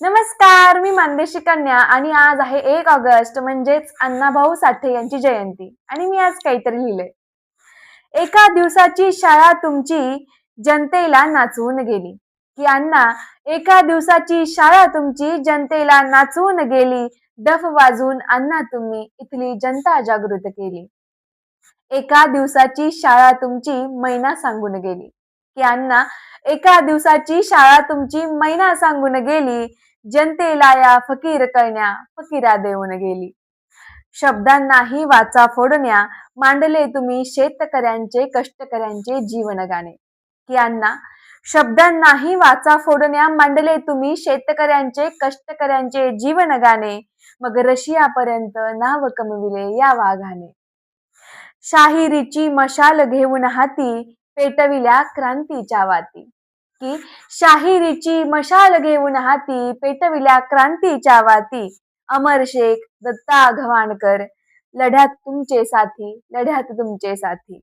नमस्कार, मी मानदेशी कन्या आणि आज आहे 1 ऑगस्ट म्हणजेच अण्णाभाऊ साठे यांची जयंती आणि मी आज काहीतरी लिहिलंय. एका दिवसाची शाळा तुमची जनतेला नाचवून गेली, की अण्णा एका दिवसाची शाळा तुमची जनतेला नाचवून गेली. डफ वाजवून अण्णा तुम्ही इथली जनता जागृत केली. एका दिवसाची शाळा तुमची मैना सांगून गेली, की अण्णा एका दिवसाची शाळा तुमची मैना सांगून गेली. जनतेला या फकीर कळण्या फकीरा देऊन गेली. शब्दांनाही वाचा फोडण्या मांडले तुम्ही शेतकऱ्यांचे कष्टकऱ्यांचे जीवन गाणे, की अण्णा शब्दांनाही वाचा फोडण्या मांडले तुम्ही शेतकऱ्यांचे कष्टकऱ्यांचे जीवन गाणे. मग रशियापर्यंत नाव कमविले या वाघाने. शाहिरीची मशाल घेऊन हाती पेटविल्या क्रांतीच्या वाती, की शाहिरीची मशाल घेऊन हाती पेटविल्या क्रांतीच्या वाती. अमर शेख दत्ता गव्हाणकर लढ्यात तुमचे साथी, लढ्यात तुमचे साथी.